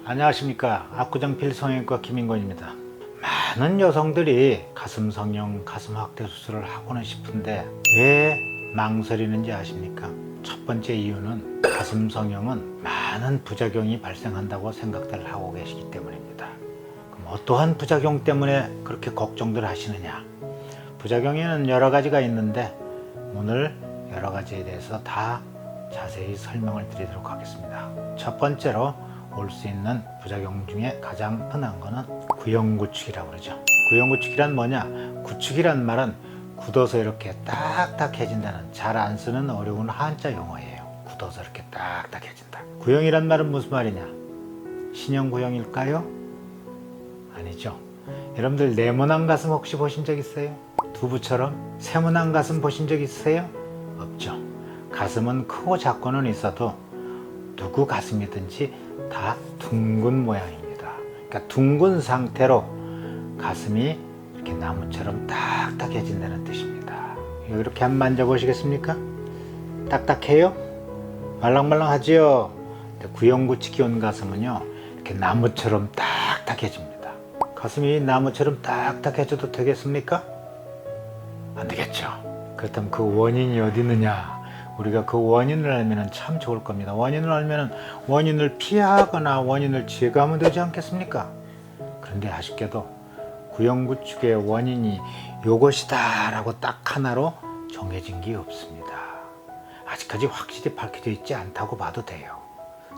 안녕하십니까. 압구정필 성형외과 김인권입니다. 많은 여성들이 가슴 성형, 가슴 확대 수술을 하고는 싶은데 왜 망설이는지 아십니까? 첫 번째 이유는 가슴 성형은 많은 부작용이 발생한다고 생각들 하고 계시기 때문입니다. 그럼 어떠한 부작용 때문에 그렇게 걱정들 하시느냐? 부작용에는 여러 가지가 있는데 오늘 여러 가지에 대해서 다 자세히 설명을 드리도록 하겠습니다. 첫 번째로 올 수 있는 부작용 중에 가장 흔한 거는 구형구축이라고 그러죠. 구형구축이란 뭐냐? 구축이란 말은 굳어서 이렇게 딱딱해진다는, 잘 안 쓰는 어려운 한자 용어예요. 굳어서 이렇게 딱딱해진다. 구형이란 말은 무슨 말이냐? 신형 구형일까요? 아니죠. 여러분들 네모난 가슴 혹시 보신 적 있어요? 두부처럼 세모난 가슴 보신 적 있어요? 없죠. 가슴은 크고 작고는 있어도 누구 가슴이든지 다 둥근 모양입니다. 그러니까 둥근 상태로 가슴이 이렇게 나무처럼 딱딱해진다는 뜻입니다. 이렇게 한번 만져보시겠습니까? 딱딱해요? 말랑말랑하지요? 구형구축이 온 가슴은요, 이렇게 나무처럼 딱딱해집니다. 가슴이 나무처럼 딱딱해져도 되겠습니까? 안 되겠죠. 그렇다면 그 원인이 어디 있느냐? 우리가 그 원인을 알면 참 좋을 겁니다. 원인을 알면 원인을 피하거나 원인을 제거하면 되지 않겠습니까? 그런데 아쉽게도 구형구축의 원인이 이것이다 라고 딱 하나로 정해진 게 없습니다. 아직까지 확실히 밝혀져 있지 않다고 봐도 돼요.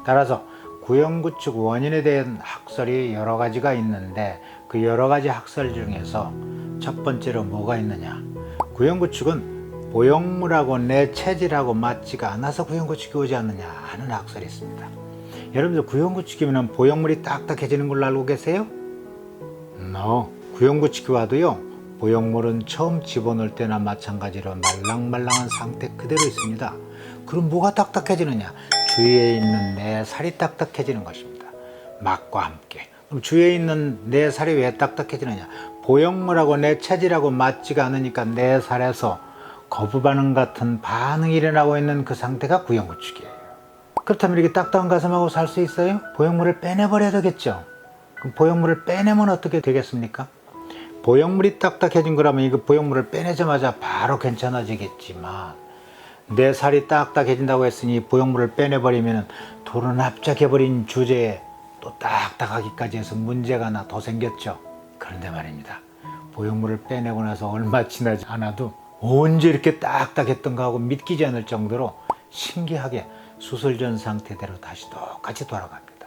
따라서 구형구축 원인에 대한 학설이 여러 가지가 있는데 그 여러 가지 학설 중에서 첫 번째로 뭐가 있느냐? 구형구축은 보형물하고 내 체질하고 맞지가 않아서 구형구축이 오지 않느냐 하는 학설이 있습니다. 여러분들 구형구축이면 보형물이 딱딱해지는 걸로 알고 계세요? No. 구형구축이 와도요, 보형물은 처음 집어넣을 때나 마찬가지로 말랑말랑한 상태 그대로 있습니다. 그럼 뭐가 딱딱해지느냐? 주위에 있는 내 살이 딱딱해지는 것입니다. 막과 함께. 그럼 주위에 있는 내 살이 왜 딱딱해지느냐? 보형물하고 내 체질하고 맞지가 않으니까 내 살에서 거부 반응 같은 반응이 일어나고 있는 그 상태가 구형구축이에요. 그렇다면 이렇게 딱딱한 가슴하고 살 수 있어요? 보형물을 빼내버려야 되겠죠. 그럼 보형물을 빼내면 어떻게 되겠습니까? 보형물이 딱딱해진 거라면 이거 보형물을 빼내자마자 바로 괜찮아지겠지만 내 살이 딱딱해진다고 했으니 보형물을 빼내버리면 돌은 납작해버린 주제에 또 딱딱하기까지 해서 문제가 하나 더 생겼죠. 그런데 말입니다. 보형물을 빼내고 나서 얼마 지나지 않아도 언제 이렇게 딱딱했던가 하고 믿기지 않을 정도로 신기하게 수술 전 상태대로 다시 똑같이 돌아갑니다.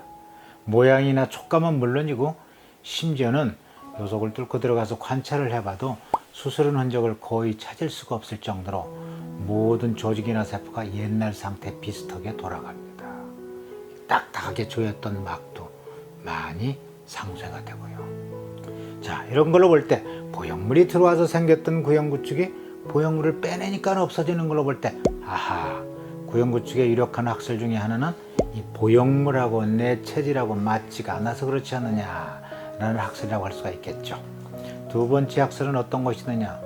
모양이나 촉감은 물론이고 심지어는 요속을 뚫고 들어가서 관찰을 해봐도 수술한 흔적을 거의 찾을 수가 없을 정도로 모든 조직이나 세포가 옛날 상태 비슷하게 돌아갑니다. 딱딱하게 조였던 막도 많이 상쇄가 되고요. 자, 이런 걸로 볼 때 보형물이 들어와서 생겼던 구형구축이 보형물을 빼내니까 없어지는 걸로 볼 때, 아하, 구형구축의 유력한 학설 중에 하나는 이 보형물하고 내 체질하고 맞지가 않아서 그렇지 않느냐라는 학설이라고 할 수가 있겠죠. 두 번째 학설은 어떤 것이느냐?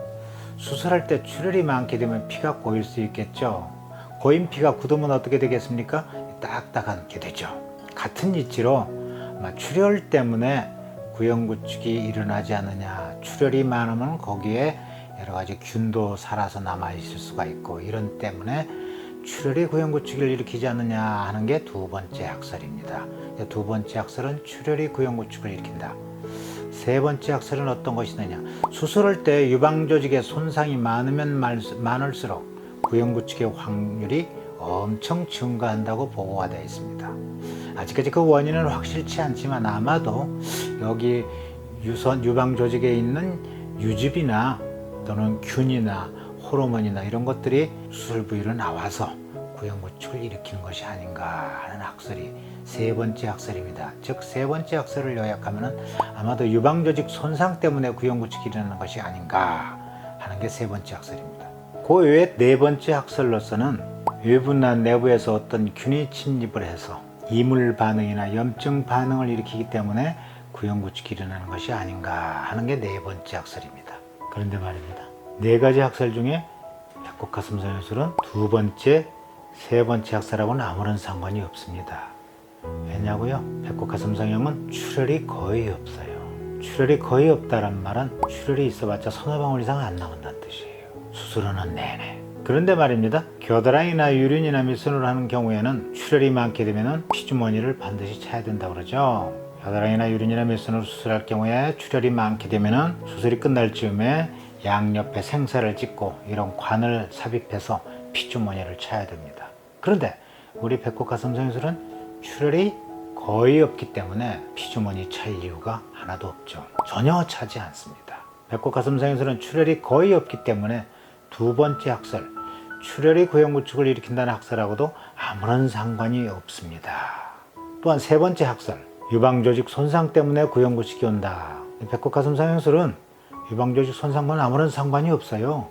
수술할 때 출혈이 많게 되면 피가 고일 수 있겠죠. 고인 피가 굳으면 어떻게 되겠습니까? 딱딱하게 되죠. 같은 이치로 출혈 때문에 구형구축이 일어나지 않느냐, 출혈이 많으면 거기에 여러 가지 균도 살아서 남아 있을 수가 있고 이런 때문에 출혈이 구형구축을 일으키지 않느냐 하는 게 두 번째 학설입니다. 두 번째 학설은 출혈이 구형구축을 일으킨다. 세 번째 학설은 어떤 것이느냐? 수술할 때 유방조직에 손상이 많으면 많을수록 구형구축의 확률이 엄청 증가한다고 보고가 되어 있습니다. 아직까지 그 원인은 확실치 않지만 아마도 여기 유방조직에 있는 유즙이나 또는 균이나 호르몬이나 이런 것들이 수술 부위로 나와서 구형구축을 일으키는 것이 아닌가 하는 학설이 세 번째 학설입니다. 즉 세 번째 학설을 요약하면 아마도 유방조직 손상 때문에 구형구축이 일어나는 것이 아닌가 하는 게 세 번째 학설입니다. 그 외에 네 번째 학설로서는 외부나 내부에서 어떤 균이 침입을 해서 이물 반응이나 염증 반응을 일으키기 때문에 구형구축이 일어나는 것이 아닌가 하는 게 네 번째 학설입니다. 그런데 말입니다. 네 가지 학설 중에 약곡가슴 성형술은 두 번째, 세 번째 학설하고는 아무런 상관이 없습니다. 왜냐? 뭐냐고요? 배꼽 가슴 성형은 출혈이 거의 없어요. 출혈이 거의 없다는 말은 출혈이 있어봤자 서너 방울 이상 안 나온다는 뜻이에요. 수술하는 내내. 그런데 말입니다. 겨드랑이나 유륜이나 밑선으로 하는 경우에는 출혈이 많게 되면 피주머니를 반드시 차야 된다고 그러죠. 겨드랑이나 유륜이나 밑선으로 수술할 경우에 출혈이 많게 되면 수술이 끝날 즈음에 양옆에 생사를 찍고 이런 관을 삽입해서 피주머니를 차야 됩니다. 그런데 우리 배꼽 가슴 성형술은 출혈이 거의 없기 때문에 피주머니 찰 이유가 하나도 없죠. 전혀 차지 않습니다. 배꼽 가슴 성형술은 출혈이 거의 없기 때문에 두 번째 학설, 출혈이 구형구축을 일으킨다는 학설하고도 아무런 상관이 없습니다. 또한 세 번째 학설, 유방조직 손상 때문에 구형구축이 온다. 배꼽 가슴 성형술은 유방조직 손상과는 아무런 상관이 없어요.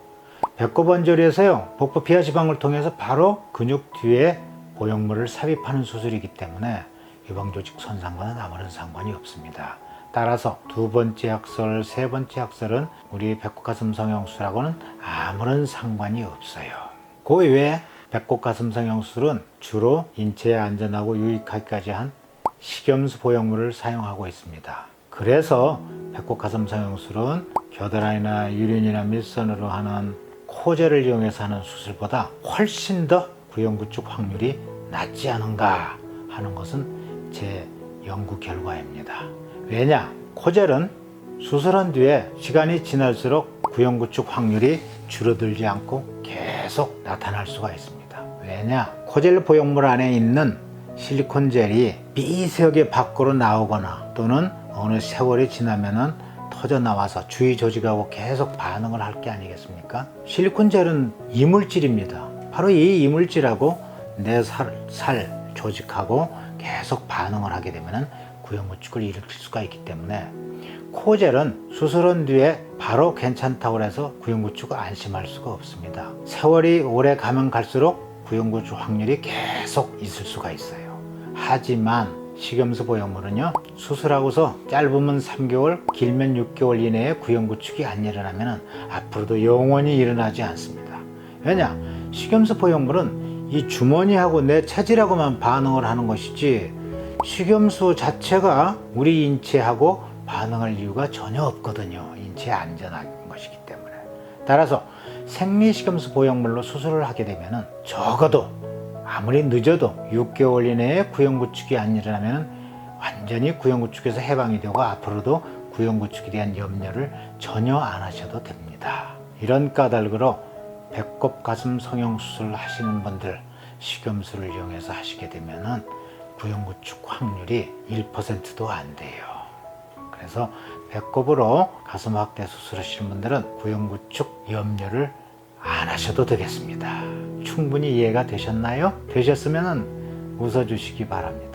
배꼽 언저리에서요, 복부 피하 지방을 통해서 바로 근육 뒤에 보형물을 삽입하는 수술이기 때문에 유방조직 손상과는 아무런 상관이 없습니다. 따라서 두 번째 학설, 세 번째 학설은 우리 배꼽 가슴 성형술하고는 아무런 상관이 없어요. 그 외에 배꼽 가슴 성형술은 주로 인체에 안전하고 유익하기까지 한 식염수 보형물을 사용하고 있습니다. 그래서 배꼽 가슴 성형술은 겨드랑이나 유륜이나 밑선으로 하는 코젤을 이용해서 하는 수술보다 훨씬 더 구형구축 확률이 낮지 않은가 하는 것은 제 연구 결과입니다. 왜냐? 코젤은 수술한 뒤에 시간이 지날수록 구형구축 확률이 줄어들지 않고 계속 나타날 수가 있습니다. 왜냐? 코젤 보형물 안에 있는 실리콘 젤이 미세하게 밖으로 나오거나 또는 어느 세월이 지나면은 터져 나와서 주위 조직하고 계속 반응을 할 게 아니겠습니까? 실리콘 젤은 이물질입니다. 바로 이 이물질하고 내 살 조직하고 계속 반응을 하게 되면 구형구축을 일으킬 수가 있기 때문에 코젤은 수술한 뒤에 바로 괜찮다고 해서 구형구축을 안심할 수가 없습니다. 세월이 오래 가면 갈수록 구형구축 확률이 계속 있을 수가 있어요. 하지만 식염수 보형물은요, 수술하고서 짧으면 3개월, 길면 6개월 이내에 구형구축이 안 일어나면 앞으로도 영원히 일어나지 않습니다. 왜냐? 식염수 보형물은 이 주머니하고 내 체질하고만 반응을 하는 것이지 식염수 자체가 우리 인체하고 반응할 이유가 전혀 없거든요. 인체에 안전한 것이기 때문에. 따라서 생리식염수 보형물로 수술을 하게 되면 적어도 아무리 늦어도 6개월 이내에 구형구축이 안 일어나면 완전히 구형구축에서 해방이 되고 앞으로도 구형구축에 대한 염려를 전혀 안 하셔도 됩니다. 이런 까닭으로 배꼽 가슴 성형수술 하시는 분들 식염수를 이용해서 하시게 되면 구형구축 확률이 1%도 안 돼요. 그래서 배꼽으로 가슴 확대 수술하시는 분들은 구형구축 염려를 안 하셔도 되겠습니다. 충분히 이해가 되셨나요? 되셨으면 웃어주시기 바랍니다.